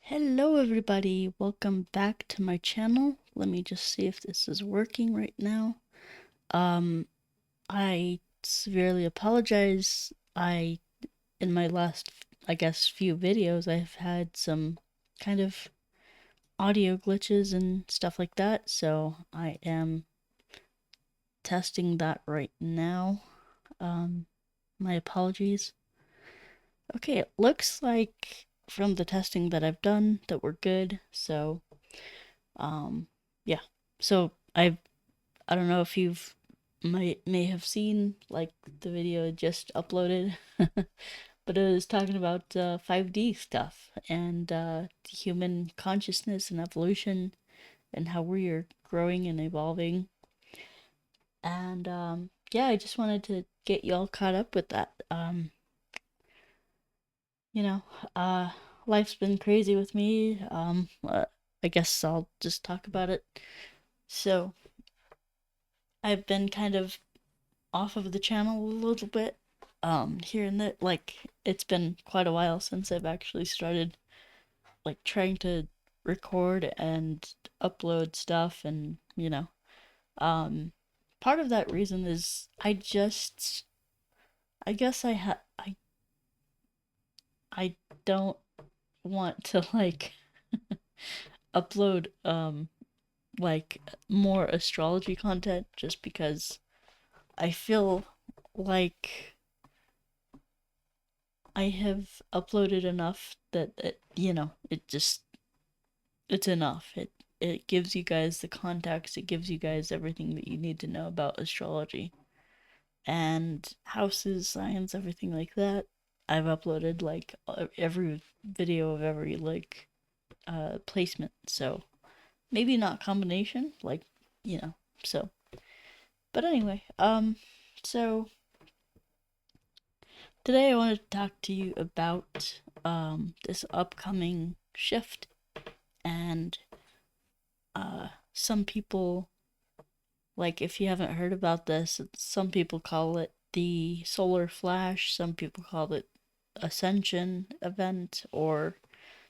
Hello everybody, welcome back to my channel. Let me just see if this is working right now. I severely apologize. In my last, few videos, I've had some kind of audio glitches and stuff like that, so I am testing that right now. My apologies. Okay, it looks like from the testing that I've done that we're good, so yeah. So I don't know if you've may have seen like the video I just uploaded, but it was talking about 5D stuff and human consciousness and evolution and how we are growing and evolving. And yeah, I just wanted to get you all caught up with that. You know, uh, life's been crazy with me. I guess I'll just talk about it. So I've been kind of off of the channel a little bit here and there. Like, it's been quite a while since I've actually started like trying to record and upload stuff, and um part of that reason is I guess I don't want to like upload like more astrology content, just because I feel like I have uploaded enough that it's enough. It gives you guys the context, it gives you guys everything that you need to know about astrology and houses, signs, everything like that. I've uploaded like every video of every placement. So maybe not combination, you know. So but anyway, so today I wanted to talk to you about this upcoming shift, and some people, like, if you haven't heard about this, some people call it the solar flash, some people call it Ascension event, or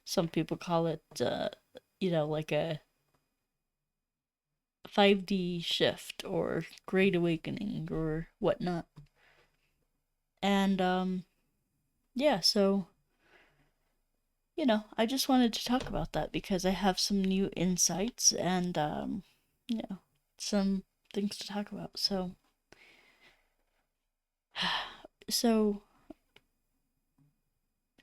some people call it like a 5D shift or great awakening or whatnot. And yeah, so I just wanted to talk about that because I have some new insights and some things to talk about. So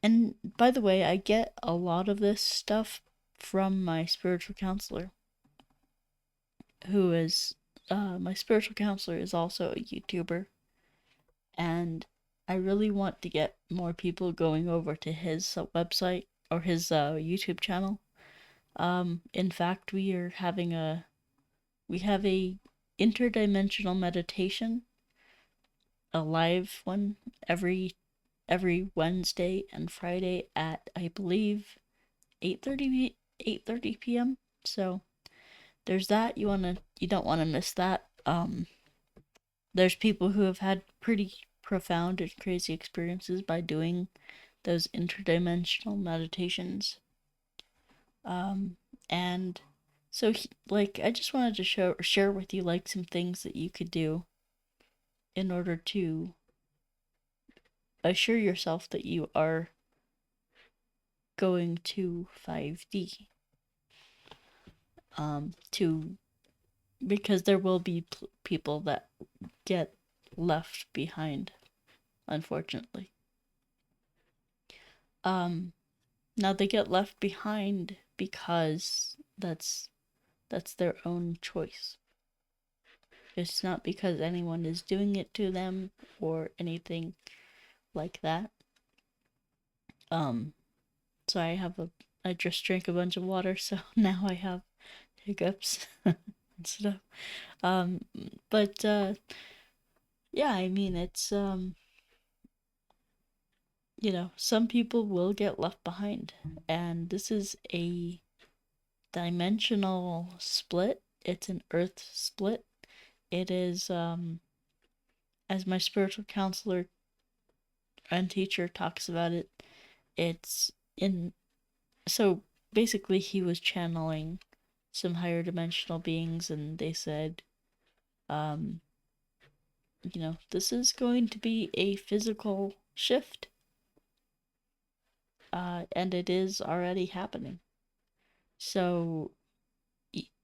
and by the way, I get a lot of this stuff from my spiritual counselor, who is my spiritual counselor is also a YouTuber, and I really want to get more people going over to his website or his YouTube channel. In fact, we have a interdimensional meditation, a live one every Wednesday and Friday at, I believe, 8:30 p.m. So there's that. You don't want to miss that. There's people who have had pretty profound and crazy experiences by doing those interdimensional meditations. And so I just wanted to share with you like some things that you could do in order to assure yourself that you are going to 5D. To Because there will be people that get left behind, unfortunately. Now they get left behind because that's their own choice. It's not because anyone is doing it to them or anything like that. So I just drank a bunch of water, so now I have hiccups and stuff. Um, but yeah, I mean, it's some people will get left behind, and this is a dimensional split. It's an earth split. It is, as my spiritual counselor and teacher talks about it, it's in, so basically he was channeling some higher dimensional beings, and they said, this is going to be a physical shift, and it is already happening. So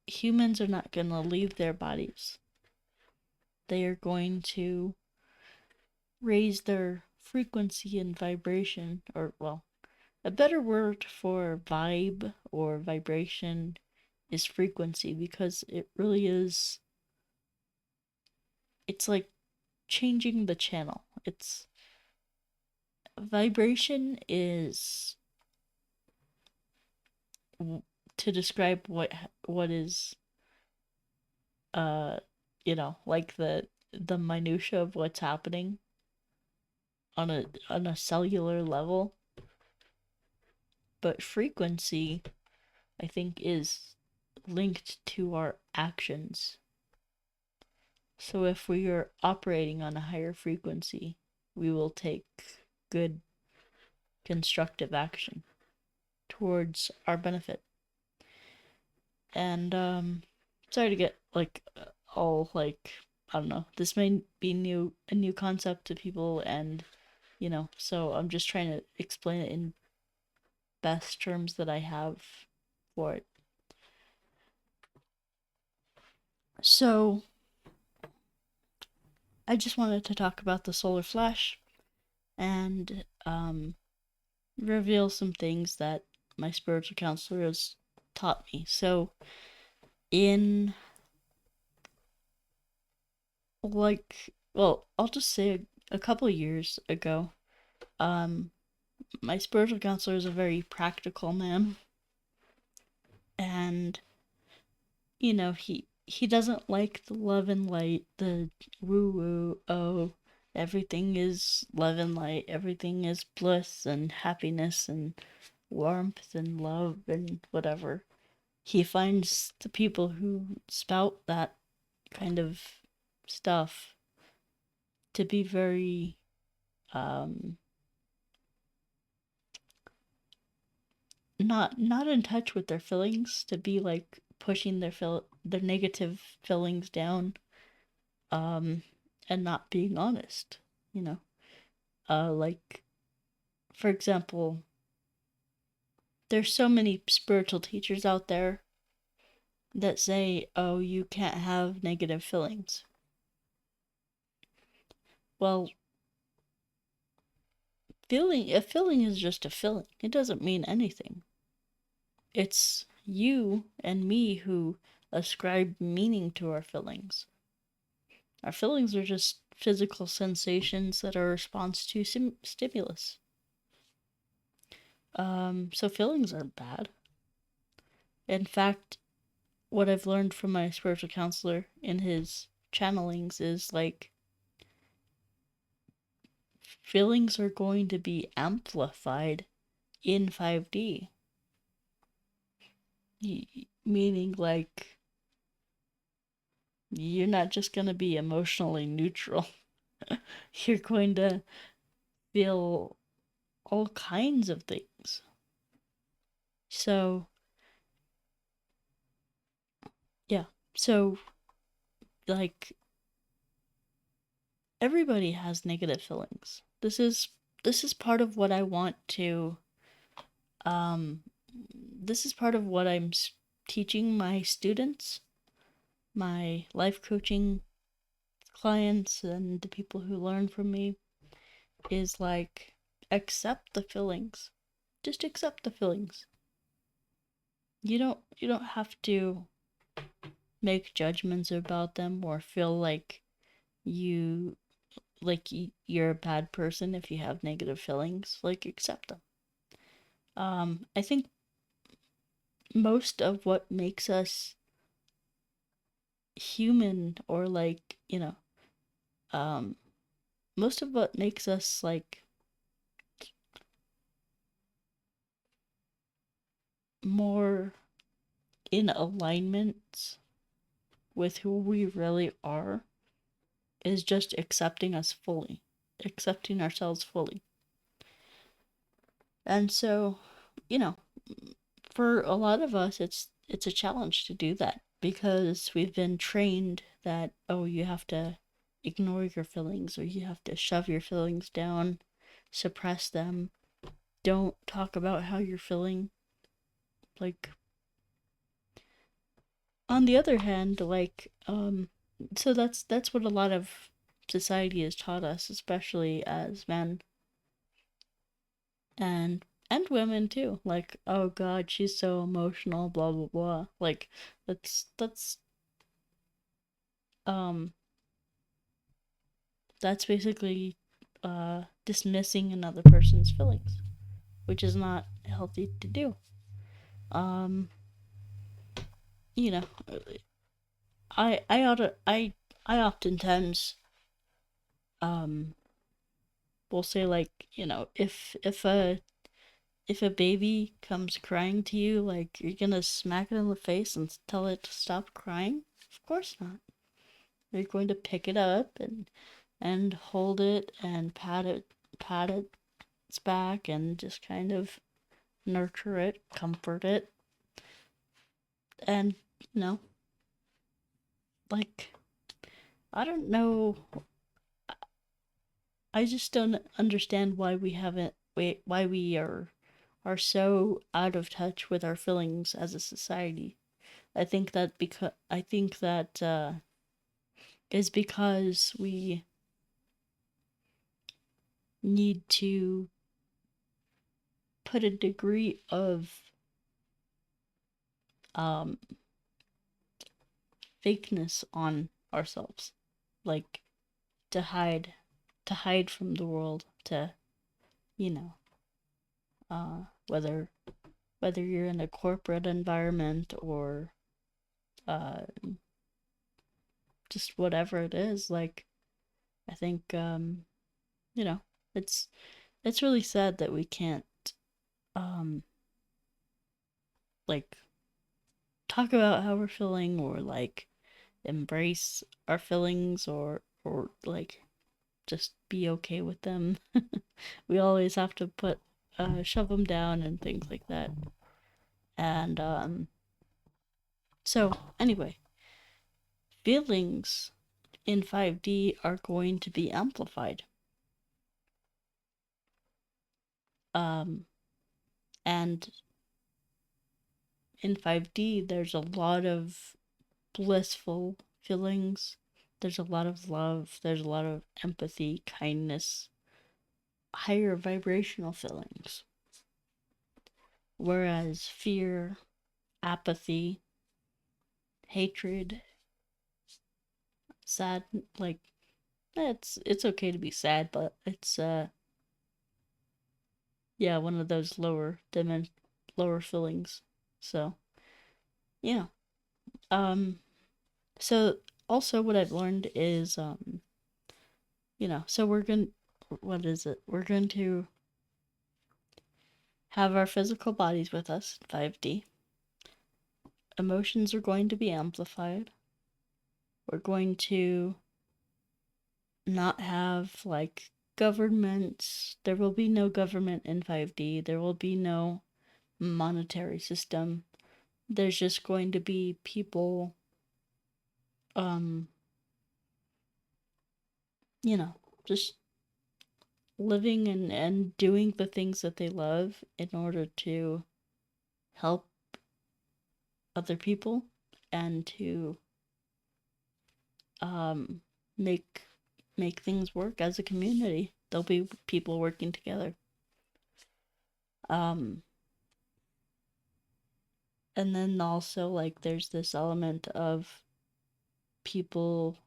humans are not going to leave their bodies. They are going to raise their frequency and vibration, or, well, a better word for vibe or vibration is frequency, because it really is, it's like changing the channel. It's vibration is to describe what is like the minutia of what's happening on a cellular level. But frequency, I think, is linked to our actions. So if we are operating on a higher frequency, we will take good constructive action towards our benefit. And sorry to get all I don't know, this may be a new concept to people, and so I'm just trying to explain it in best terms that I have for it. So I just wanted to talk about the solar flash and reveal some things that my spiritual counselor has taught me. So in I'll just say a couple years ago, my spiritual counselor is a very practical man, and he doesn't like the love and light, the woo woo, oh, everything is love and light, everything is bliss and happiness and warmth and love and whatever. He finds the people who spout that kind of stuff to be very not in touch with their feelings, to be like pushing their negative feelings down, and not being honest, like, for example, there's so many spiritual teachers out there that say, oh, you can't have negative feelings. Well, a feeling is just a feeling. It doesn't mean anything. It's you and me who ascribe meaning to our feelings. Our feelings are just physical sensations that are a response to stimulus. So feelings aren't bad. In fact, what I've learned from my spiritual counselor in his channelings is like, feelings are going to be amplified in 5D. Meaning, like, you're not just going to be emotionally neutral. You're going to feel all kinds of things. So, yeah. So, like, everybody has negative feelings. This is part of what I want to this is part of what I'm teaching my students, my life coaching clients, and the people who learn from me, is like, accept the feelings. Just accept the feelings. You don't have to make judgments about them or feel like you're a bad person if you have negative feelings. Like, accept them. I think most of what makes us human, or most of what makes us like more in alignment with who we really are, is just accepting ourselves fully. And so, for a lot of us, it's a challenge to do that because we've been trained that, oh, you have to ignore your feelings, or you have to shove your feelings down, suppress them, don't talk about how you're feeling. Like, on the other hand, so that's what a lot of society has taught us, especially as men, and women too. Like, oh god, she's so emotional, blah blah blah. Like, that's um that's basically dismissing another person's feelings, which is not healthy to do. Um, you know, I ought to I oftentimes um will say, like, if a baby comes crying to you, like, you're gonna smack it in the face and tell it to stop crying? Of course not. You're going to pick it up and hold it and pat its back, and just kind of nurture it, comfort it, and you know, like, I don't know. I just don't understand why we haven't why we are so out of touch with our feelings as a society. I think that is because we need to put a degree of um fakeness on ourselves, like, to hide from the world, to, you know, uh whether you're in a corporate environment, or uh just whatever it is. Like, I think, you know, it's really sad that we can't um like, talk about how we're feeling, or like embrace our feelings, or like, just be okay with them. We always have to shove them down and things like that. And so anyway, feelings in 5D are going to be amplified. Um and in 5D there's a lot of blissful feelings. There's a lot of love, there's a lot of empathy, kindness, higher vibrational feelings. Whereas fear, apathy, hatred, sad, like, it's okay to be sad, but it's yeah, one of those lower feelings. So, yeah. Um so also what I've learned is, so we're going what is it? We're going to have our physical bodies with us, 5D. Emotions are going to be amplified. We're going to not have, like, governments. There will be no government in 5D. There will be no monetary system. There's just going to be people, um, just living and doing the things that they love in order to help other people, and to um, make things work as a community. There'll be people working together. Um, and then also, like, there's this element of people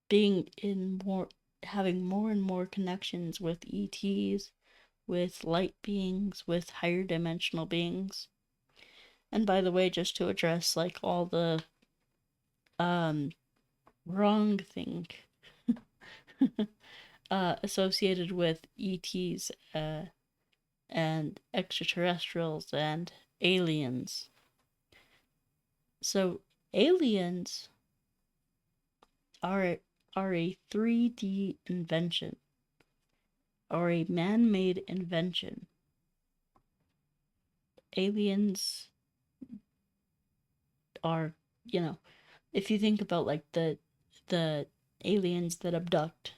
being in more having more and more connections with ETs, with light beings, with higher dimensional beings. And by the way, just to address, like, all the um wrong thing associated with ETs, and extraterrestrials and aliens. So aliens are a 3D invention, or a man-made invention. aliens are, if you think about like the aliens that abduct,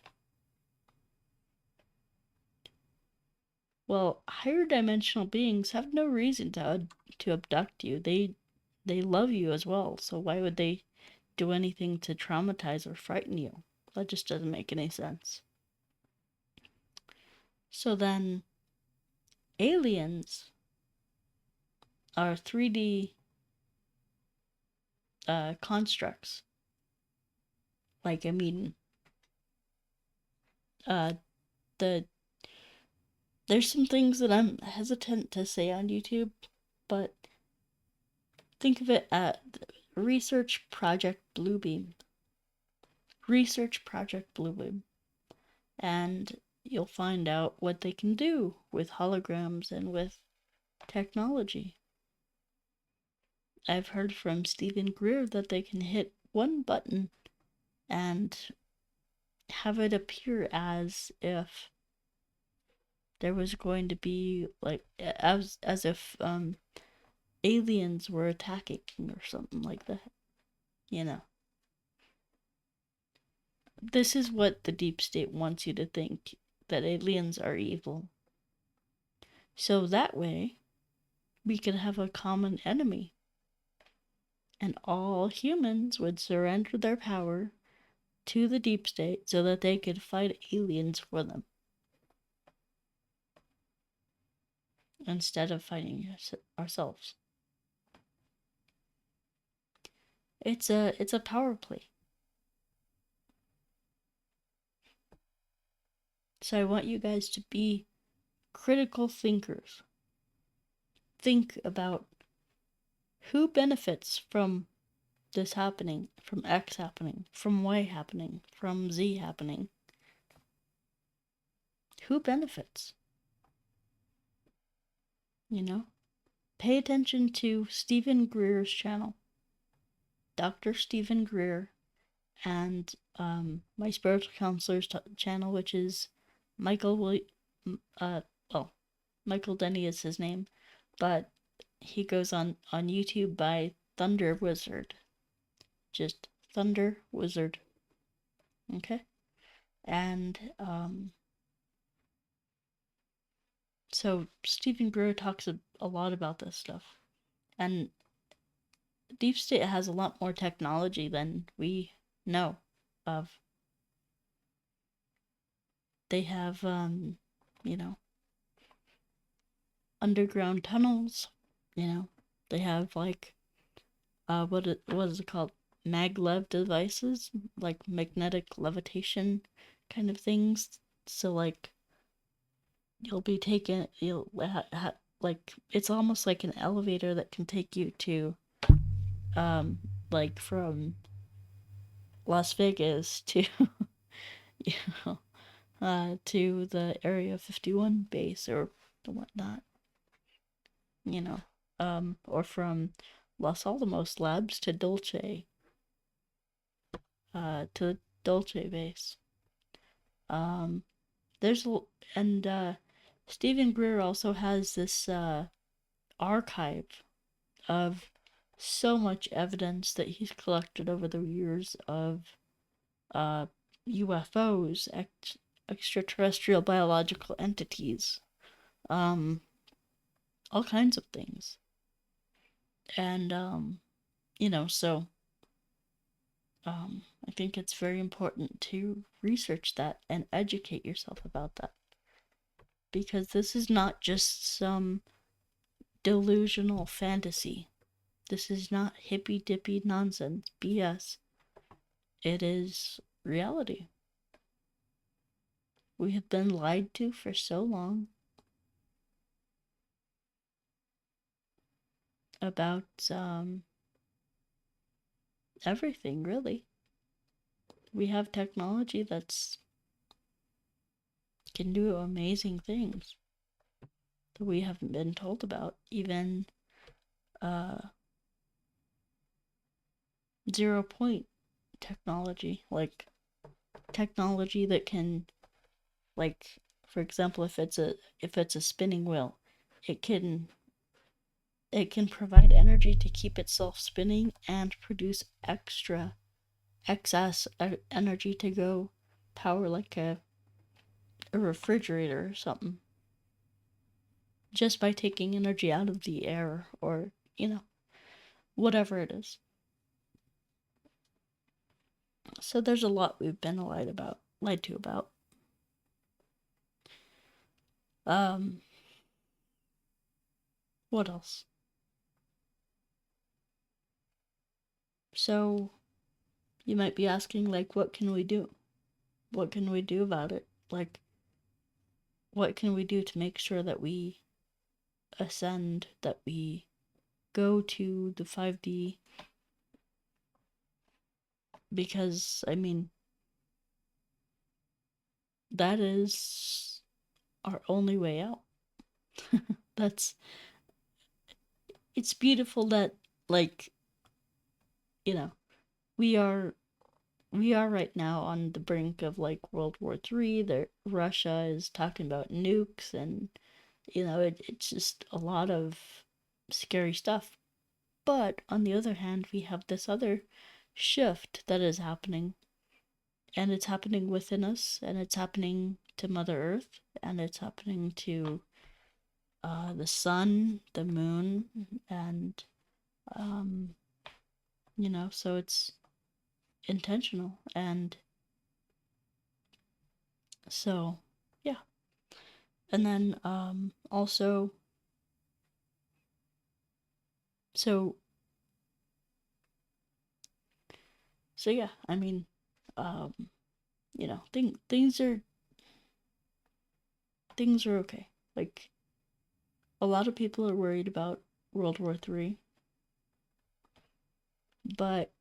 well, higher dimensional beings have no reason to abduct you. They love you as well, so why would they do anything to traumatize or frighten you? That just doesn't make any sense. So then, aliens are 3D constructs. Like, I mean, the there's some things that I'm hesitant to say on YouTube, but think of it at Research Project Bluebeam. Research Project Bluebeam. And you'll find out what they can do with holograms and with technology. I've heard from Stephen Greer that they can hit one button and have it appear as if there was going to be like as if aliens were attacking or something like that. This is what the deep state wants you to think, that aliens are evil. So that way we could have a common enemy, and all humans would surrender their power to the deep state so that they could fight aliens for them, instead of fighting ourselves. It's a power play. So I want you guys to be critical thinkers. Think about who benefits from this happening, from X happening, from Y happening, from Z happening. Who benefits? Pay attention to Stephen Greer's channel, Dr. Stephen Greer, and my spiritual counselor's channel, which is Michael Denney is his name, but he goes on YouTube by Thunder Wizard. Just Thunder Wizard. Okay? And so Stephen Greer talks a lot about this stuff. And Deep State has a lot more technology than we know of. They have, underground tunnels. They have like, what is it called? Maglev devices, like magnetic levitation kind of things. So like, you'll like, it's almost like an elevator that can take you to, like from Las Vegas to, to the Area 51 base or whatnot, or from Los Alamos Labs to Dulce, to the Dulce base. Stephen Greer also has this archive of so much evidence that he's collected over the years of UFOs, extraterrestrial biological entities, all kinds of things. And, so I think it's very important to research that and educate yourself about that. Because this is not just some delusional fantasy. This is not hippy-dippy nonsense, BS. It is reality. We have been lied to for so long about everything, really. We have technology that's can do amazing things that we haven't been told about. Even 0-point technology, like technology that can, like, for example, if it's a spinning wheel, it can it can provide energy to keep itself spinning and produce excess energy to go power like a refrigerator or something. Just by taking energy out of the air or, whatever it is. So there's a lot we've been lied to about. What else? So you might be asking, like, what can we do? What can we do about it? Like, what can we do to make sure that we ascend, that we go to the 5D? Because, I mean, that is our only way out. It's beautiful that, like, we are right now on the brink of, like, World War III. Russia is talking about nukes, and it's just a lot of scary stuff. But on the other hand, we have this other shift that is happening, and it's happening within us, and it's happening to Mother Earth, and it's happening to the sun, the moon, and so it's intentional. And so, yeah. And then also, so yeah, I mean, things are okay. Like, a lot of people are worried about World War III, but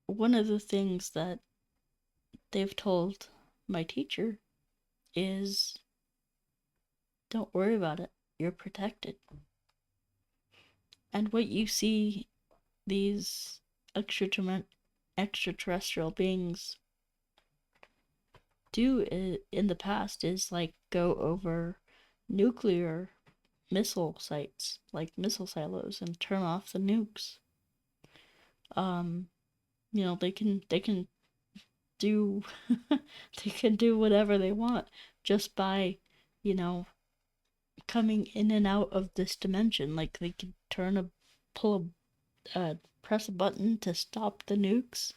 one of the things that they've told my teacher is, don't worry about it. You're protected. And what you see these extraterrestrial beings do in the past is, like, go over nuclear missile sites, like missile silos, and turn off the nukes. They can do they can do whatever they want just by, coming in and out of this dimension. Like, they could press a button to stop the nukes.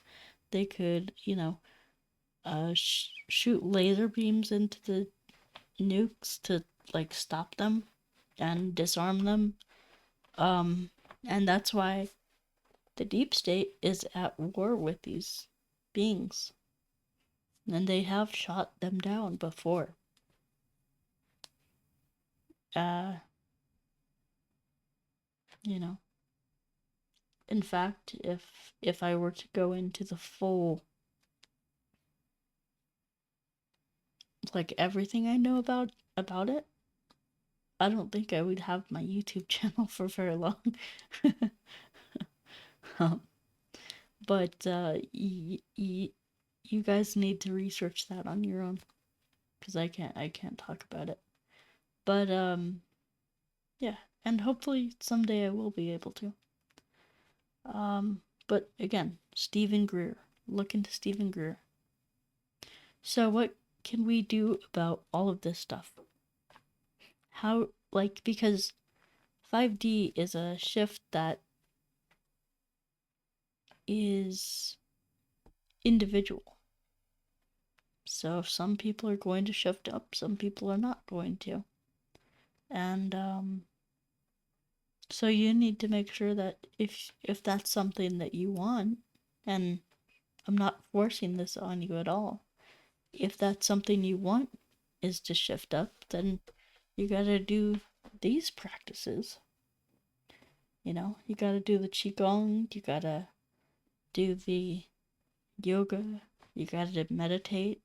They could, shoot laser beams into the nukes to, like, stop them and disarm them. And that's why the deep state is at war with these beings. And they have shot them down before. In fact, if I were to go into the full, like, everything I know about it, I don't think I would have my YouTube channel for very long. But you guys need to research that on your own, because I can't talk about it. But yeah, and hopefully someday I will be able to. But again, Stephen Greer. Look into Stephen Greer. So what can we do about all of this stuff? How, like, because 5D is a shift that is individual. So some people are going to shift up, some people are not going to. And so you need to make sure that if that's something that you want, and I'm not forcing this on you at all, if that's something you want is to shift up, then you gotta do these practices. You gotta do the Qigong, you gotta do the yoga, you gotta meditate,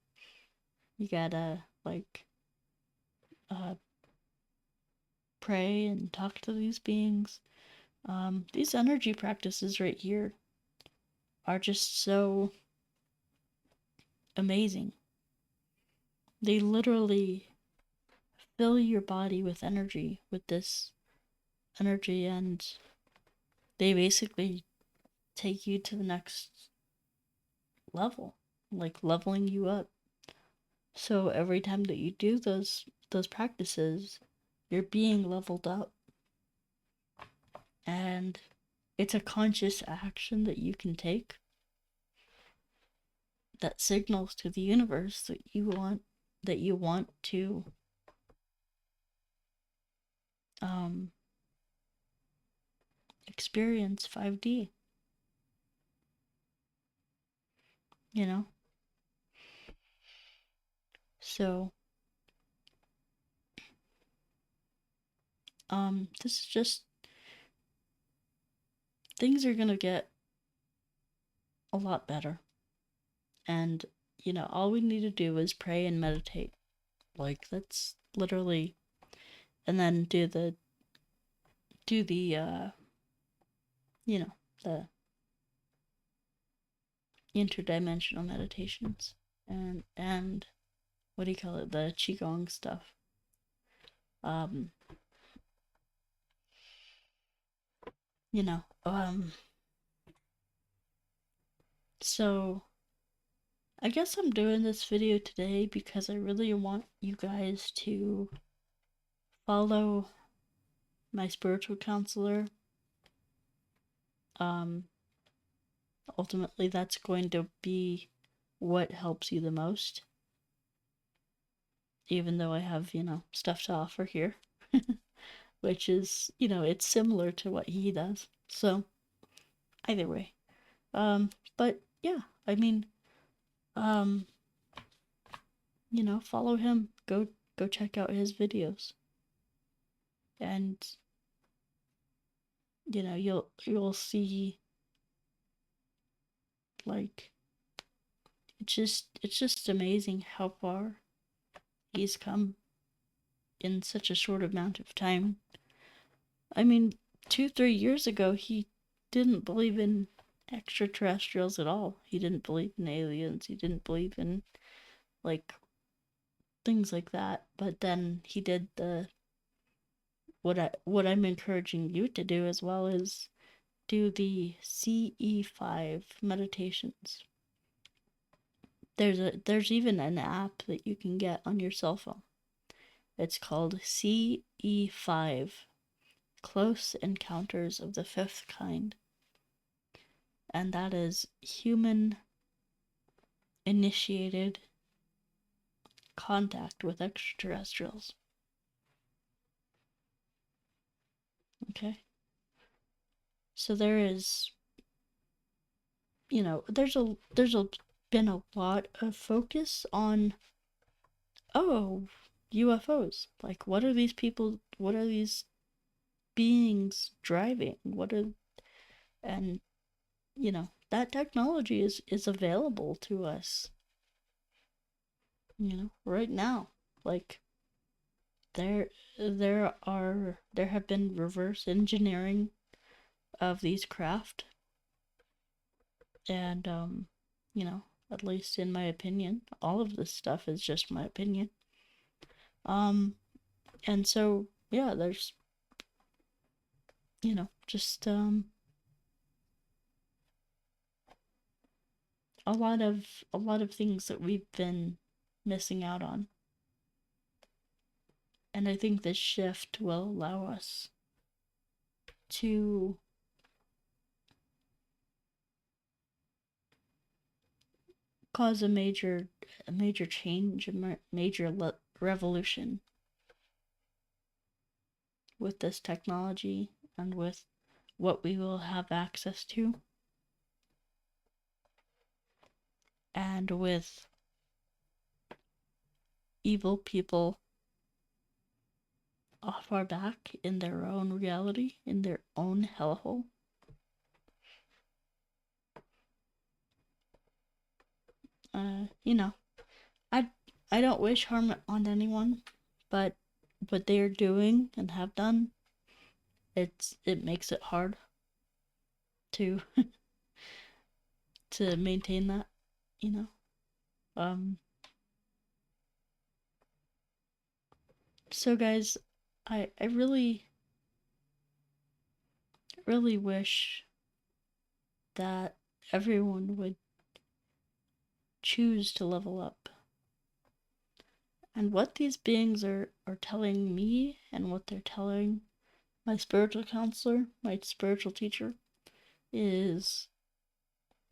you gotta, like, pray and talk to these beings. These energy practices right here are just so amazing. They literally fill your body with energy, with this energy, and they basically take you to the next level, like leveling you up. So every time that you do those practices, you're being leveled up. And it's a conscious action that you can take that signals to the universe that you want to um experience 5D, you know? So this is just, things are gonna get a lot better. And, all we need to do is pray and meditate. Like, that's literally, and then do the the interdimensional meditations, and what do you call it, the qigong stuff. um you know um so I guess I'm doing this video today because I really want you guys to follow my spiritual counselor. um Ultimately, that's going to be what helps you the most, even though I have, stuff to offer here, which is, it's similar to what he does. So, either way. But yeah, I mean, um, follow him. Go check out his videos. And you'll see, like, it's just amazing how far he's come in such a short amount of time. I mean, 2-3 years ago, he didn't believe in extraterrestrials at all. He didn't believe in aliens. He didn't believe in, like, things like that. But then he did what I'm encouraging you to do as well, is do the CE5 meditations. There's even an app that you can get on your cell phone. It's called CE5, Close Encounters of the Fifth Kind. And that is human initiated contact with extraterrestrials. Okay? So there is, there's been a lot of focus on, oh, UFOs. Like, what are these beings driving? And that technology is available to us, right now. Like, there there have been reverse engineering of these craft, and at least in my opinion, all of this stuff is just my opinion. And so yeah, there's just a lot of things that we've been missing out on. And I think this shift will allow us to cause a major change, a major revolution with this technology and with what we will have access to, and with evil people off our back in their own reality, in their own hellhole. I I don't wish harm on anyone, but what they are doing and have done, it makes it hard to to maintain that, you know. So guys, I really really wish that everyone would choose to level up. And what these beings are telling me, and what they're telling my spiritual counselor, my spiritual teacher, is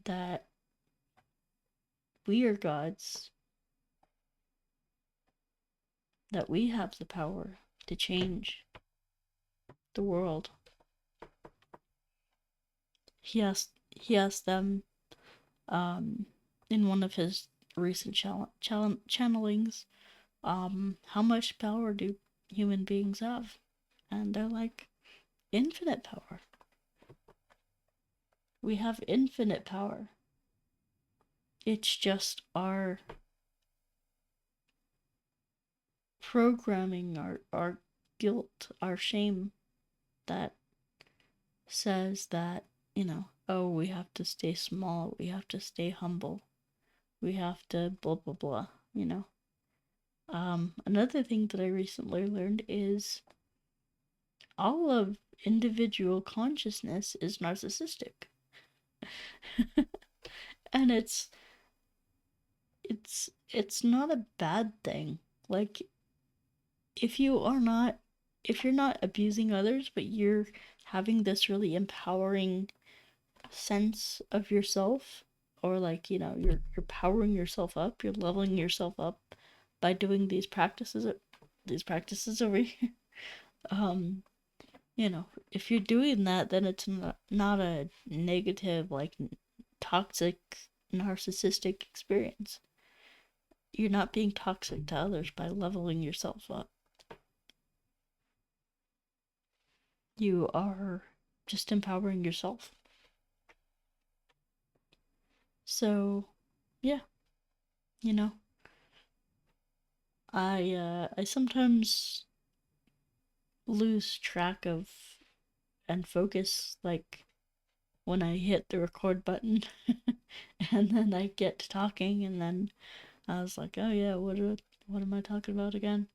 that we are gods, that we have the power to change the world. He asked them in one of his recent channelings, how much power do human beings have? And they're like, infinite power. We have infinite power. It's just our programming, our guilt, our shame that says that, oh, we have to stay small, we have to stay humble, we have to blah, blah, blah, Another thing that I recently learned is all of individual consciousness is narcissistic. And it's not a bad thing. Like, if you're not abusing others, but you're having this really empowering sense of yourself, or like, you're powering yourself up, you're leveling yourself up by doing these practices over here. If you're doing that, then it's not a negative, like, toxic, narcissistic experience. You're not being toxic to others by leveling yourself up. You are just empowering yourself. So, yeah, I sometimes lose track of and focus, like, when I hit the record button and then I get to talking, and then I was like, oh yeah, what am I talking about again?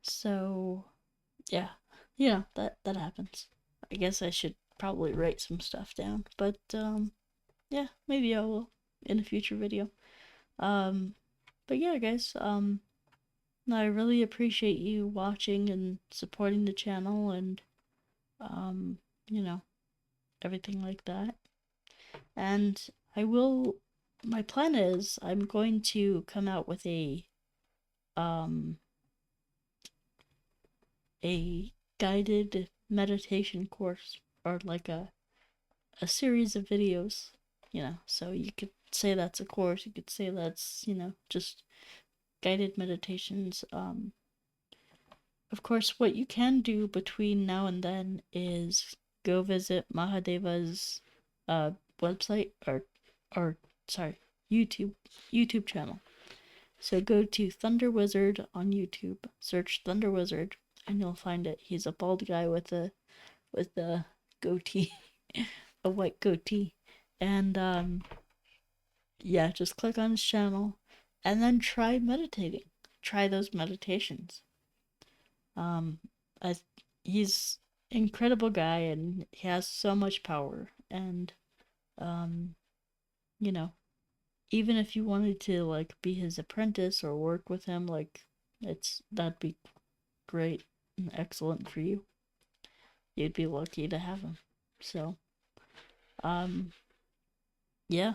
So yeah, that happens. I guess I should probably write some stuff down, but yeah, maybe I will in a future video. But yeah, guys, I really appreciate you watching and supporting the channel, and um, you know, everything like that. And my plan is I'm going to come out with um a guided meditation course, or like a series of videos, so you could say that's a course, you could say that's, just guided meditations. Of course, what you can do between now and then is go visit Mahadeva's website, or sorry, YouTube channel. So go to Thunder Wizard on YouTube, search Thunder Wizard, and you'll find it. He's a bald guy with a goatee, a white goatee, and yeah, just click on his channel, and then try meditating. Try those meditations. I, he's an incredible guy, and he has so much power, and you know, even if you wanted to, like, be his apprentice or work with him, like, that'd be great and excellent for you. You'd be lucky to have him. So, um, yeah,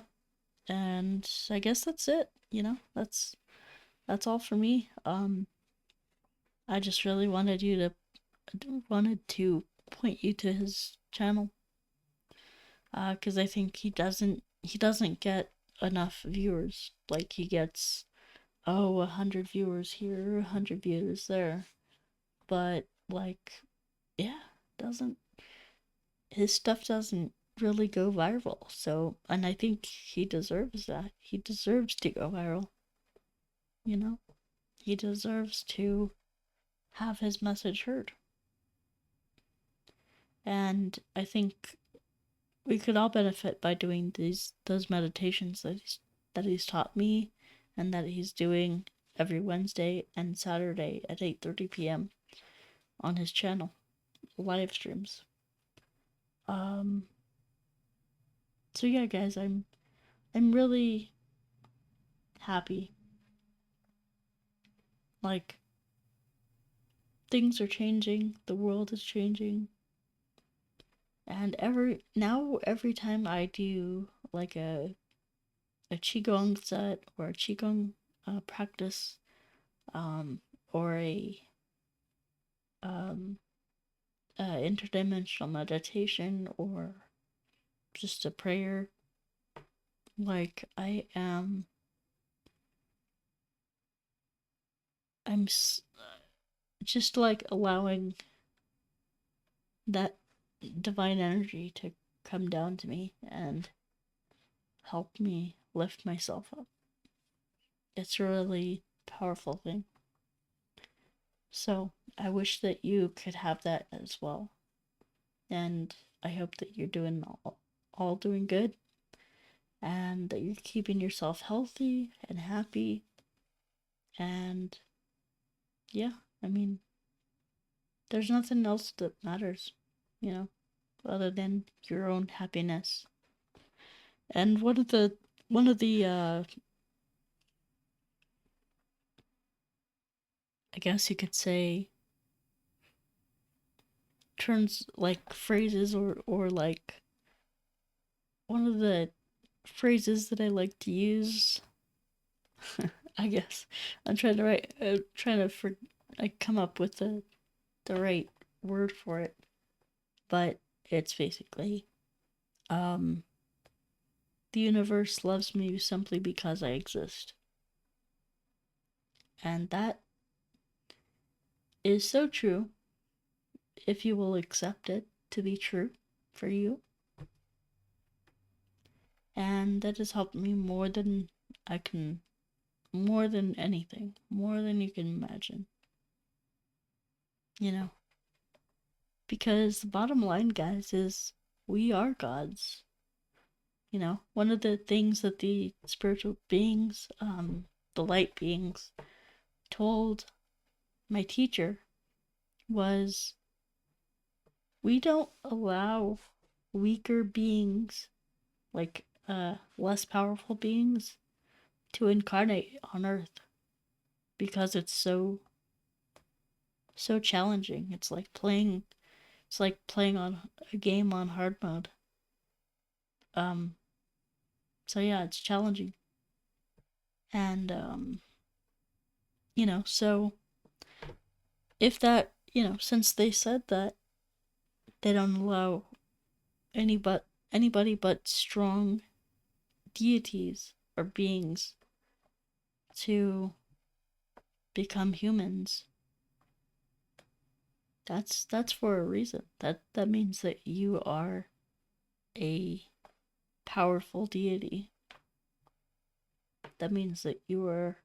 and I guess that's it. That's all for me. I just really wanted to point you to his channel, because I think he doesn't get enough viewers. Like, he gets, 100 viewers here, 100 viewers there, but, like, yeah, doesn't his stuff doesn't really go viral. So, and I think he deserves that. He deserves to go viral. He deserves to have his message heard. And I think we could all benefit by doing those meditations that he's taught me, and that he's doing every Wednesday and Saturday at 8:30 p.m. on his channel, live streams. So yeah, guys, I'm really happy. Like, things are changing, the world is changing, and every time I do like a qigong set or a qigong practice, or a um, interdimensional meditation, or just a prayer, like I'm just like allowing that divine energy to come down to me and help me lift myself up. It's a really powerful thing. So I wish that you could have that as well. And I hope that you're doing all doing good, and that you're keeping yourself healthy and happy. And yeah, I mean, there's nothing else that matters, you know, other than your own happiness. And one of the I guess you could say turns, like phrases, or like one of the phrases that I like to use. I guess I'm trying to come up with the right word for it, but it's basically, um, the universe loves me simply because I exist, and that is so true if you will accept it to be true for you, and that has helped me I can more than anything, more than you can imagine, you know. Because the bottom line, guys, is we are gods. You know, one of the things that the spiritual beings, the light beings, told my teacher was, we don't allow weaker beings, like less powerful beings, to incarnate on Earth, because it's so challenging. It's like playing on a game on hard mode. Um, so yeah, it's challenging. And so if that, since they said that they don't allow anybody but strong deities or beings to become humans, that's for a reason. That means that you are a powerful deity. That means that you are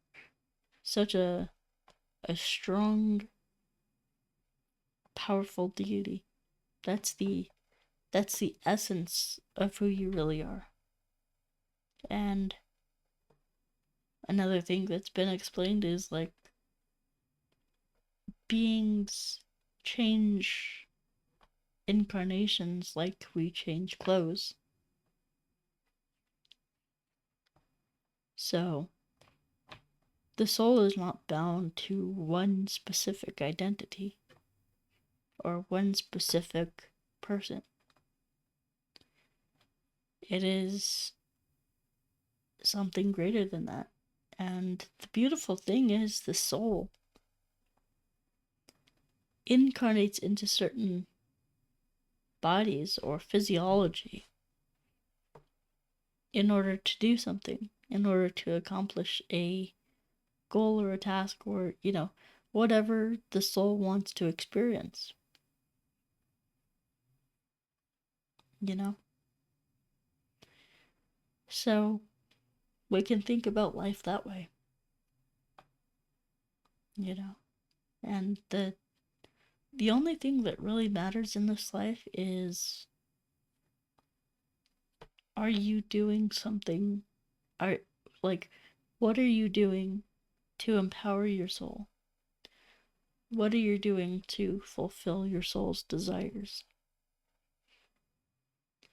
such a strong, powerful deity. That's the essence of who you really are. And another thing that's been explained is, like, beings change incarnations like we change clothes. So the soul is not bound to one specific identity or one specific person. It is something greater than that. And the beautiful thing is, the soul incarnates into certain bodies or physiology in order to do something, in order to accomplish a goal or a task, or, whatever the soul wants to experience. You know? So we can think about life that way. And the only thing that really matters in this life is, are you doing something? What are you doing to empower your soul? what are you doing to fulfill your soul's desires?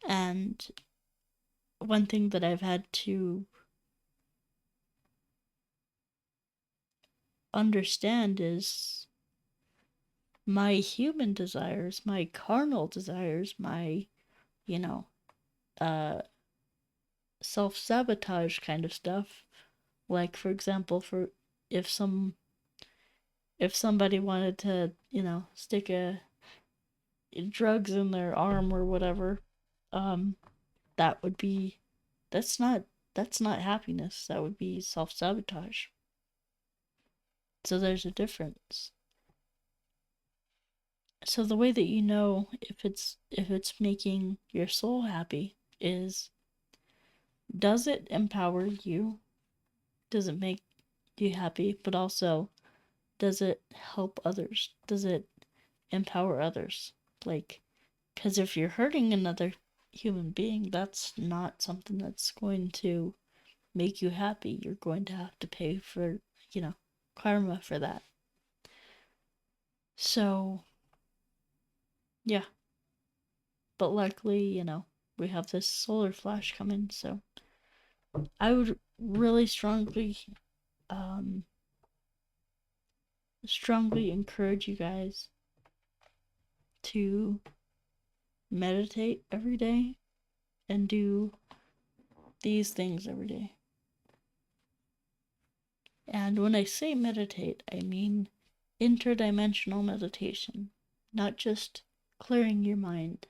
And one thing that I've had to understand is my human desires, my carnal desires, my, you know, uh, self-sabotage kind of stuff. Like, for example, for if some if somebody wanted to, stick a drugs in their arm or whatever, um, that would be that's not that's not happiness. That would be self-sabotage. So there's a difference. So the way that you know if it's making your soul happy is, does it empower you? Does it make you happy? But also, does it help others? Does it empower others? Like, because if you're hurting another human being, that's not something that's going to make you happy. You're going to have to pay for, karma for that. So, yeah. But luckily, we have this solar flash coming, so I would really strongly encourage you guys to meditate every day and do these things every day. And when I say meditate, I mean interdimensional meditation, not just clearing your mind.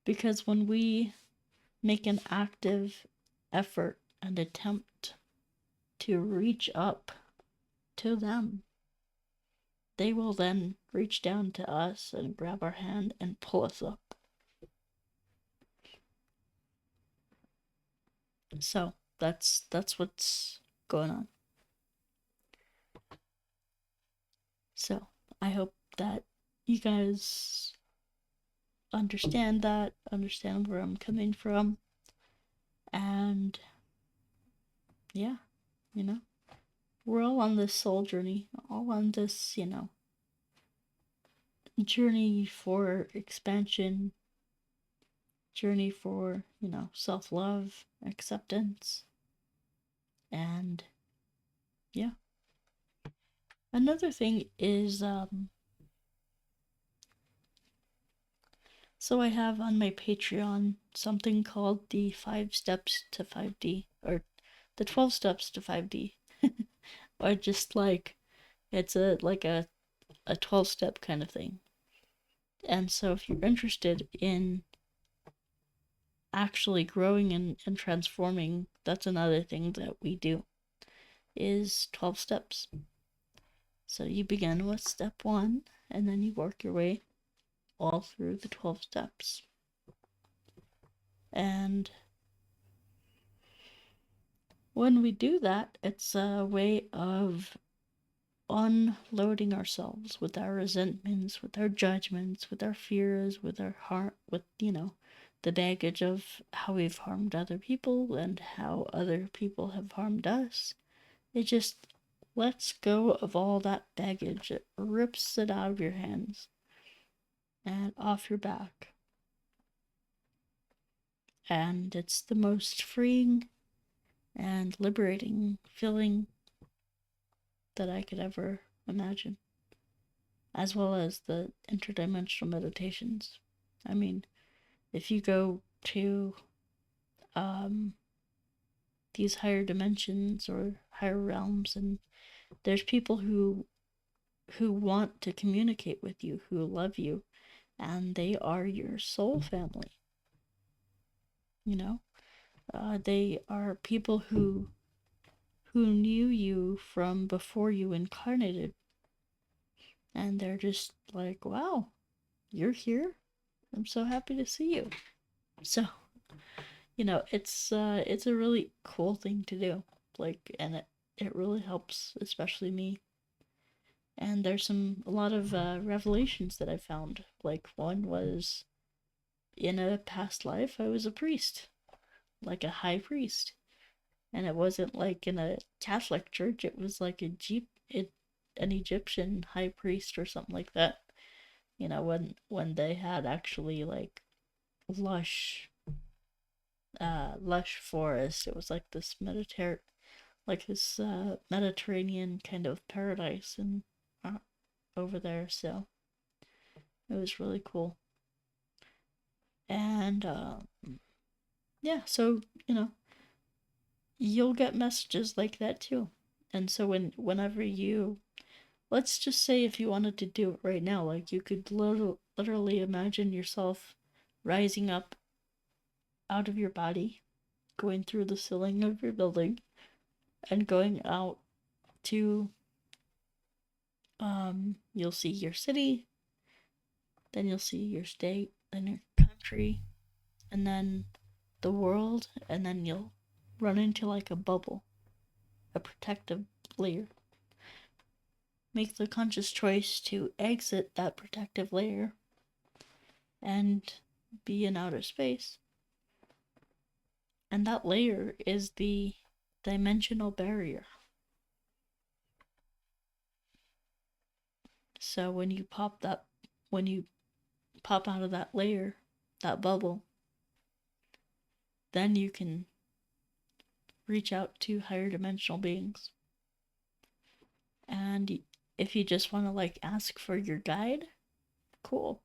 Because when we make an active effort and attempt to reach up to them, they will then reach down to us and grab our hand and pull us up. So that's what's going on. So I hope that you guys understand where I'm coming from, and yeah, we're all on this soul journey, all on this, journey for expansion, journey for, self-love, acceptance, and yeah. Another thing is, so I have on my Patreon something called the 5 Steps to 5D, or the 12 Steps to 5D, or just like, it's a 12-step kind of thing. And so if you're interested in actually growing and transforming, that's another thing that we do, is 12 steps. So you begin with step 1, and then you work your way all through the 12 steps. And when we do that, it's a way of unloading ourselves with our resentments, with our judgments, with our fears, with our heart, with, the baggage of how we've harmed other people and how other people have harmed us. It just lets go of all that baggage. It rips it out of your hands and off your back. And it's the most freeing and liberating feeling that I could ever imagine, as well as the interdimensional meditations. I mean, if you go to these higher dimensions or higher realms, and there's people who want to communicate with you, who love you, and they are your soul family. They are people who knew you from before you incarnated, and they're just like, wow, you're here, I'm so happy to see you. So it's a really cool thing to do, and it really helps, especially me. And there's a lot of revelations that I found. Like, one was, in a past life I was a priest, like a high priest, and it wasn't like in a Catholic church. It was like an Egyptian high priest or something like that. When they had actually like lush lush forest. It was like this Mediterranean kind of paradise and over there. So it was really cool. And yeah, so you'll get messages like that too. And so whenever you, let's just say if you wanted to do it right now, like you could literally imagine yourself rising up out of your body, going through the ceiling of your building, and going out to, you'll see your city, then you'll see your state, then your country, and then the world, and then you'll run into like a bubble, a protective layer. Make the conscious choice to exit that protective layer and be in outer space. And that layer is the dimensional barrier. So when you pop out of that layer, that bubble, then you can reach out to higher dimensional beings. And if you just want to like ask for your guide, cool.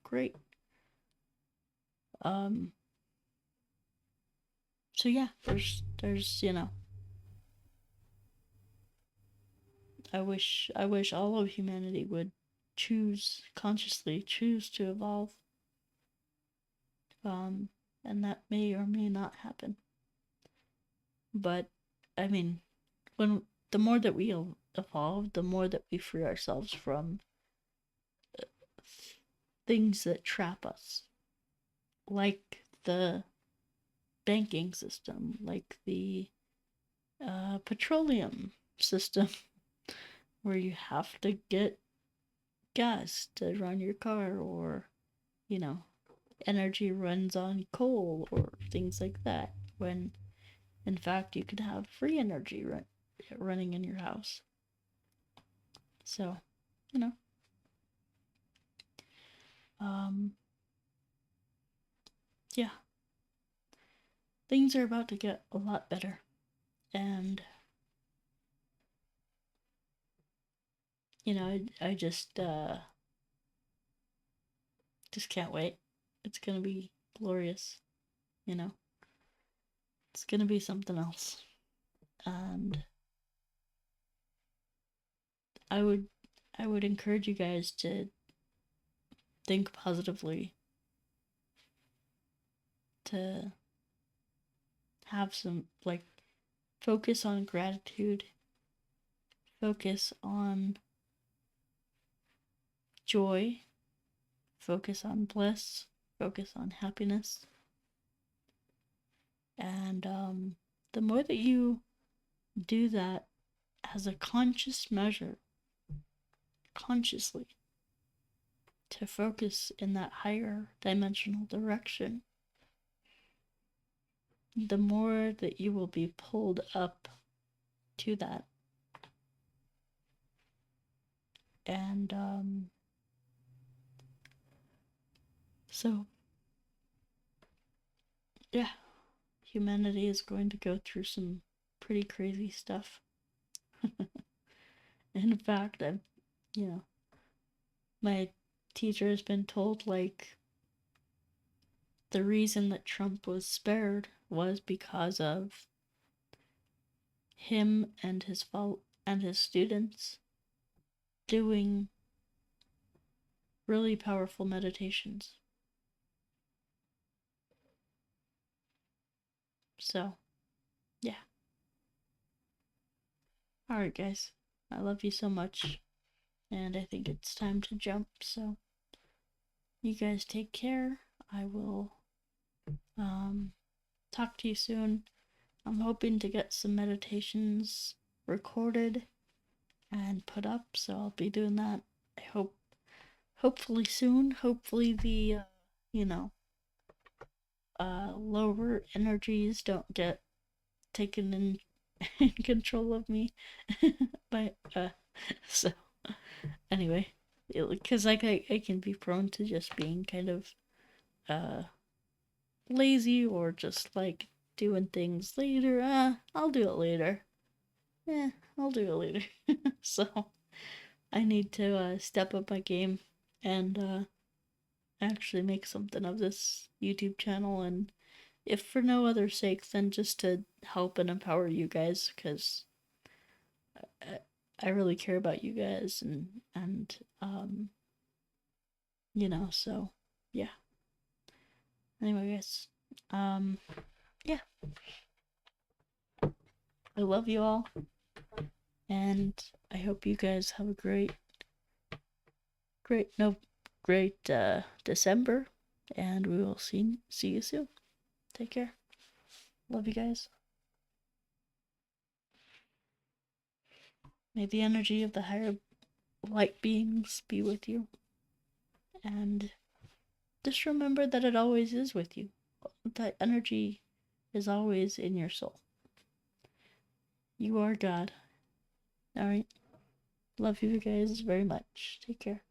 Great. So yeah, there's I wish all of humanity would consciously choose to evolve. And that may or may not happen. But I mean, the more that we evolve, the more that we free ourselves from things that trap us, like the banking system, like the petroleum system, where you have to get gas to run your car, or energy runs on coal or things like that, when in fact you could have free energy running in your house. So, yeah, things are about to get a lot better, and I just can't wait. It's gonna be glorious. It's gonna be something else. And I would encourage you guys to think positively, to have some focus on gratitude, focus on joy, focus on bliss, focus on happiness. And the more that you do that as a conscious measure, consciously, to focus in that higher dimensional direction, the more that you will be pulled up to that. And so yeah, humanity is going to go through some pretty crazy stuff. In fact, my teacher has been told the reason that Trump was spared was because of him and his students doing really powerful meditations. So, yeah. Alright, guys. I love you so much. And I think it's time to jump. So, you guys take care. I will talk to you soon. I'm hoping to get some meditations recorded and put up. So, I'll be doing that. Hopefully soon. Hopefully the, lower energies don't get taken in control of me. But so anyway, because like I can be prone to just being kind of uh lazy, or just like doing things later. I'll do it later. Yeah, I'll do it later. So I need to step up my game and actually make something of this YouTube channel, and if for no other sake than just to help and empower you guys, because I really care about you guys, and so yeah. Anyway, guys, yeah, I love you all, and I hope you guys have a great December, and we will see you soon. Take care. Love you guys. May the energy of the higher light beings be with you, and just remember that it always is with you. That energy is always in your soul. You are God. Alright? Love you guys very much. Take care.